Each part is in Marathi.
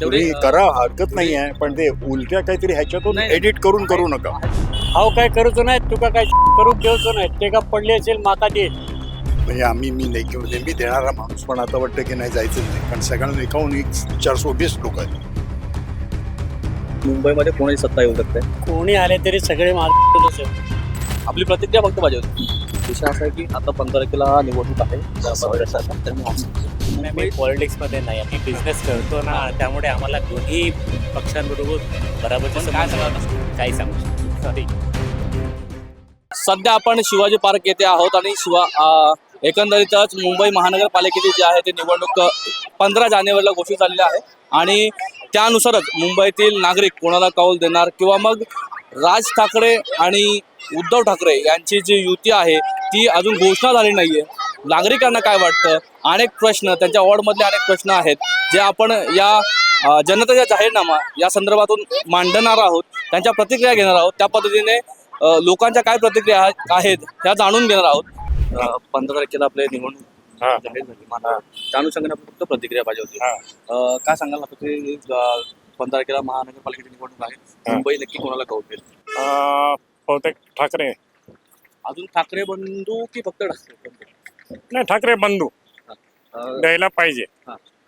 तुम्ही करा, हरकत नाही आहे, पण ते उलट्या काहीतरी ह्याच्यातून एडिट करून करू नका. हाव काय करूच नाही, तुका काय करून देऊच नाही. ते का पडले असेल माका दे. म्हणजे मी नेहमी देणारा माणूस, पण आता वाटतं की नाही जायचं नाही, कारण सगळ्यांना एकाहून एक 420 लोक आहेत. मुंबईमध्ये कोणाची सत्ता येऊ शकते? कोणी आले तरी सगळे माझं. आपली प्रतिक्रिया फक्त पाहिजे होती. विषय असा आहे की आता 15 तारखेला निवडणूक आहे. तर मी पॉलिटिक्समध्ये नाही, आम्ही बिझनेस करतो ना, त्यामुळे आम्हाला दोन्ही पक्षांबरोबर बरोबरचे काही सांगू सॉरी. सध्या आपण शिवाजी पार्क येथे आहोत आणि एकंदरीतच मुंबई महानगरपालिकेची जी आहे ती निवडणूक 15 जानेवारीला घोषित झालेली आहे आणि त्यानुसारच मुंबईतील नागरिक कोणाला कौल देणार किंवा मग राज ठाकरे आणि उद्धव ठाकरे यांची जी युती आहे ती अजून घोषणा झाली नाहीये. नागरिकांना काय वाटतं, अनेक प्रश्न, त्यांच्या वॉर्डमधले अनेक प्रश्न आहेत जे आपण या जनतेचा जाहीरनामा या संदर्भातून मांडणार आहोत, त्यांच्या प्रतिक्रिया घेणार आहोत. त्या पद्धतीने लोकांच्या काय प्रतिक्रिया आहेत ह्या जाणून घेणार आहोत. 15 तारखेला आपले निवडणूक जाहीर झाली, मला त्या अनुषंगाने आपण फक्त प्रतिक्रिया पाहिजे होती. काय सांगाल आता ते 15 तारखेला महानगरपालिकेची निवडणूक आहे, मुंबई नक्की कोणाला कौल देईल? बहुतेक ठाकरे. अजून ठाकरे बंधू की फक्त ठाकरे? नाही, ठाकरे बंधू द्यायला पाहिजे.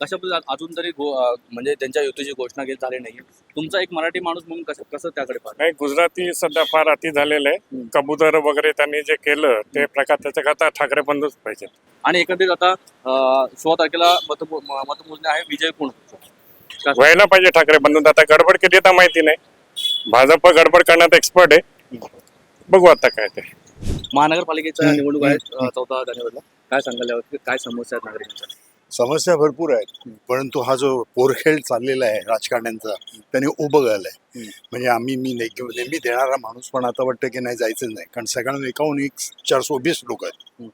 कशा पद्धतीने अजून तरी म्हणजे त्यांच्या युतीची घोषणा घेत झाली नाही. तुमचा एक मराठी माणूस म्हणून कसं त्याकडे पाहता? नाही, गुजराती सध्या फार अति झालेलं आहे. कबूतर वगैरे त्यांनी जे केलं ते प्रकार, त्याच्याकरता ठाकरे बंधूच पाहिजे. आणि एकंदरीत आता 16 तारखेला मतमोजणी आहे, विजय कोण व्हायला पाहिजे ठाकरे बंधू. आता गडबड केली तर माहिती नाही, भाजप गडबड करण्यात एक्सपर्ट आहे. बघू आता काय ते. महानगरपालिकेच्या निवडणूक आहे 14 जानेवारीला. काय सांगायला यावर, काय समस्या आहेत नागरिकांच्या? समस्या भरपूर आहेत, परंतु हा जो पोरखेळ चाललेला आहे राजकारण्यांचा, त्याने उभं झालंय. म्हणजे मी नेहमी देणारा माणूस, पण आता वाटतं की नाही जायचं नाही, कारण सगळ्यांना एकाहून एक 420 लोक आहेत.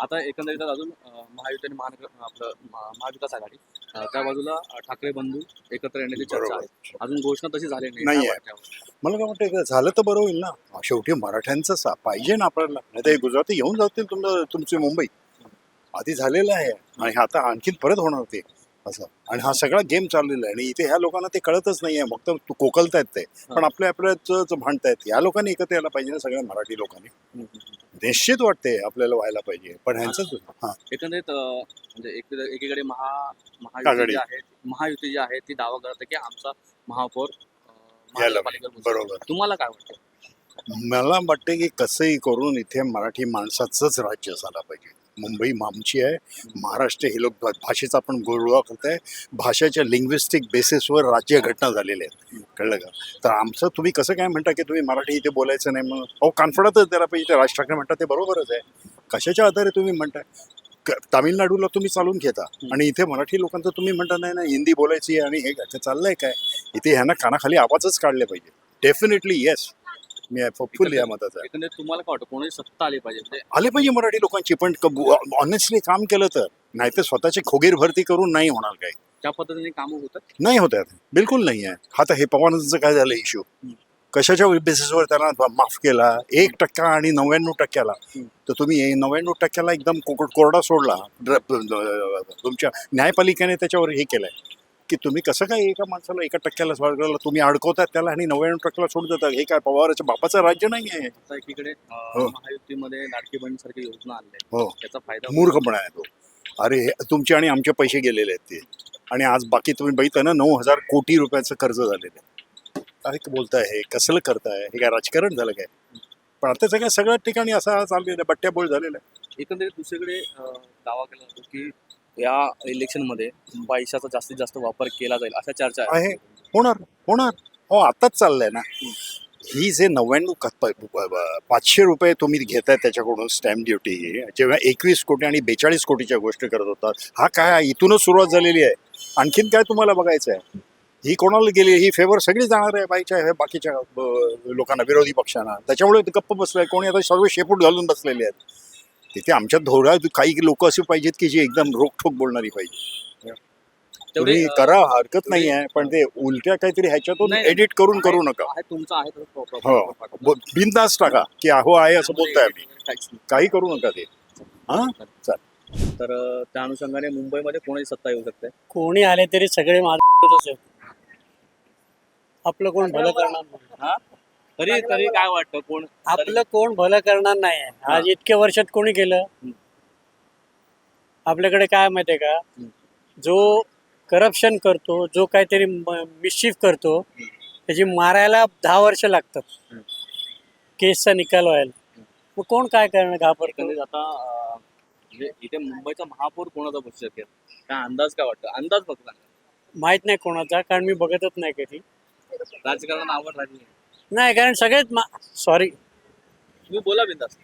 आता एकंदरीत अजून महायुती आणि महाविकास आघाडी त्या बाजूला ठाकरे बंधू एकत्र येण्याची चर्चा आहे. अजून घोषणा तशी झाली नाही. मला काय वाटतं झालं तर बरं होईल ना. शेवटी मराठ्यांचं पाहिजे ना आपल्याला, नाही तर गुजराती येऊन जातील तुमची मुंबई. आधी झालेलं आहे आणि आता आणखीन परत होणार ते असं. आणि हा सगळा गेम चाललेला आहे आणि इथे ह्या लोकांना ते कळतच नाही आहे. फक्त कोकलतायत ते, पण आपल्याच भांडतायत. या लोकांनी एकत्र यायला पाहिजे ना, सगळ्या मराठी लोकांनी. निश्चित वाटते आपल्याला व्हायला पाहिजे, पण ह्यांचं एकंदरीत म्हणजे एकीकडे महायुती जी आहे ती दावा करत की आमचा महापौर बरोबर. तुम्हाला काय वाटतं? मला वाटते की कसंही करून इथे मराठी माणसाचंच राज्य झालं पाहिजे. मुंबई आमची आहे, महाराष्ट्र हे लोक भाषेचा आपण गोळगोळा करताय. भाषेच्या लिंग्विस्टिक बेसिसवर राज्य घटना झालेल्या आहेत, कळलं का? तर आमचं तुम्ही कसं काय म्हणता की तुम्ही मराठी इथे बोलायचं नाही, मग कॉन्फिडन्सच द्यायला पाहिजे. ते राज ठाकरे म्हणतात ते बरोबरच आहे. कशाच्या आधारे तुम्ही म्हणताय? तामिळनाडूला तुम्ही चालून घेता आणि इथे मराठी लोकांचं तुम्ही म्हणता नाही ना हिंदी बोलायची आणि हे चाललंय काय? इथे ह्यांना कानाखाली आवाजच काढले पाहिजे. डेफिनेटली येस, मी फुल या मताचा आहे. एकंदरीत तुम्हाला काय वाटतं, कोणी सत्ता आली पाहिजे? आले पाहिजे मराठी लोकांची, पण ऑनेस्टली काम केलं तर. नाही तर स्वतःची खोगीर भरती करून नाही होणार. काय त्या पद्धतीने कामं होतात? नाही होत आहेत, बिलकुल नाही आहे. आता हे पवारांचं काय झालं इश्यू, कशाच्या बेसिसवर त्यांना माफ केला 1% आणि 99%ला. तर तुम्ही 99%ला एकदम कोरडा सोडला. तुमच्या न्यायपालिकेने त्याच्यावर हे केलंय की तुम्ही कसं काय एका माणसाला 1%ला सोडला, तुम्ही अडकवतात त्याला आणि 99%ला सोडून देतात. हे काय पवाराच्या बापाचं राज्य नाही आहे. एकीकडे महायुतीमध्ये लाडकी बहीण सारखी योजना आणल्या, हो, त्याचा फायदा मूर्खपणा आहे तो. अरे तुमचे आणि आमचे पैसे गेलेले आहेत ते, आणि आज बाकी तुम्ही बघितलं ना 9,000 कोटी रुपयाचं कर्ज झालेलं आहे. काय बोलताय, हे कसलं करताय? हे काय राजकारण झालं काय? पण आता सगळ्या सगळ्या ठिकाणी असा चाललेला बट्ट्याबोळ झालेला आहे. एकंदरीत दुसरीकडे दावा केला जातो की या इलेक्शनमध्ये पैशाचा जास्तीत जास्त वापर केला जाईल, अशा चर्चा आहे. होणार हो, आताच चाललंय ना. ही जे 500 रुपये तुम्ही घेताय त्याच्याकडून स्टॅम्प ड्युटी, जेव्हा 21 कोटी आणि 42 कोटीच्या गोष्टी करत होता, हा काय इथूनच सुरुवात झालेली आहे. आणखीन काय तुम्हाला बघायचं आहे? ही कोणाला गेली? ही फेवर सगळी जाणार आहे बाकीच्या लोकांना, विरोधी पक्षांना. त्याच्यामुळे गप्प बसलाय कोणी. आता सर्व शेपूट घालून बसलेले आहेत. तिथे आमच्या धोरणात काही लोक असे पाहिजेत की जे एकदम रोखठोक बोलणारी पाहिजे. तुम्ही करा, हरकत नाही आहे, पण ते उलट्या काहीतरी ह्याच्यातून एडिट करून करू नका. तुमचं आहे हो, बिनधास्त टाका की अहो आहे असं बोलताय आम्ही, काही करू नका ते. हा चालेल. तर त्या अनुषंगाने मुंबईमध्ये कोणाची सत्ता येऊ शकते? कोणी आले तरी सगळे माझं. आपलं कोण भलं करणार नाही. हा तरी तरी काय वाटतं कोण आपलं कोण भलं करणार नाही आज इतक्या वर्षात कोणी केलं. आपल्याकडे काय माहितीये का, जो करप्शन करतो, जो काहीतरी मिसचिफ करतो, त्याची मारायला 10 वर्ष लागतात केसचा निकाल व्हायला. मग कोण काय करणार घाबरतो. एकंदरीत आता म्हणजे इथे मुंबईचा महापौर कोणाचा बसू शकेल काय अंदाज काय वाटतं अंदाज फक्त माहित नाही कोणाचा, कारण मी बघतच नाही कधी. राजकारणात आवड राहिली नाही, कारण सगळेच सॉरी तुम्ही बोला बिंदास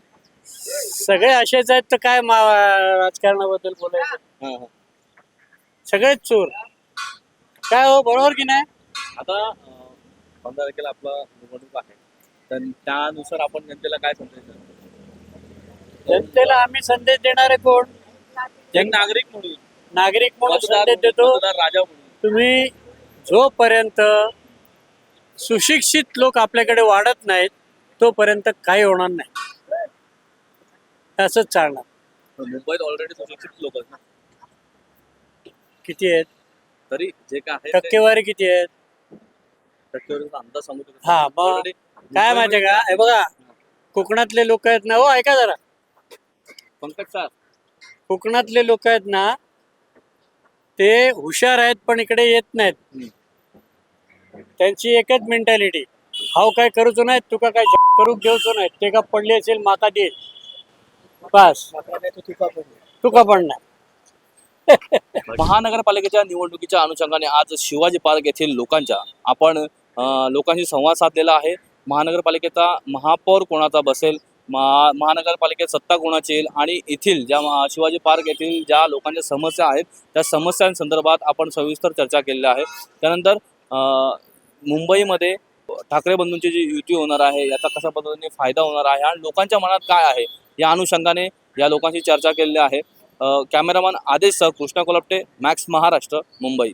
सगळे असेच आहेत तर काय राजकारणाबद्दल बोलायचं. सगळेच चोर. काय हो, बरोबर की नाही. आता 15 तारखेला आपला निवडणूक आहे तर त्यानुसार आपण जनतेला काय संदेश देणार? जनतेला आम्ही संदेश देणारे कोण, एक नागरिक म्हणून नागरिक म्हणून मतदार संदेश देतो. मतदार राजा म्हणून तुम्ही जोपर्यंत सुशिक्षित लोक आपल्याकडे वाढत नाहीत तोपर्यंत काही होणार नाही. असंच चालणार. मुंबईत ऑलरेडी सुशिक्षित लोक आहेत ना किती आहेत, तरी जे काय आहे ते टक्केवारी किती आहेत. टक्केवारीचा अंदाज सांगू शकतो. हा, मग Already काय माहितीये का, हे बघा कोकणातले लोक आहेत ना, हो ऐका जरा, पंकज सर कोकणातले लोक आहेत ना ते हुशार आहेत पण इकडे येत नाहीत. त्यांची एकच मेंटॅलिटी, हाव काय करूचो नाही तुका काय करू घेऊचो नाही, ते का पडले असेल माका दे बस, तुका पडणार. महानगरपालिकेच्या निवडणुकीच्या अनुषंगाने आज शिवाजी पार्क येथील लोकांशी संवाद साधलेला आहे. महानगरपालिकेचा महापौर कोणाचा बसेल, महानगरपालिकेत सत्ता कोणाची येईल आणि येथील ज्या शिवाजी पार्क येथील ज्या लोकांच्या समस्या आहेत त्या समस्यांसंदर्भात आपण सविस्तर चर्चा केलेली आहे. त्यानंतर मुंबईमध्ये ठाकरे बंधूंची जी युती होणार आहे याचा कशा पद्धतीने फायदा होणार आहे आणि लोकांच्या मनात काय आहे या अनुषंगाने या लोकांशी चर्चा केलेली आहे. कॅमेरामॅन आदेश सह कृष्णा कोलपटे, मॅक्स महाराष्ट्र, मुंबई.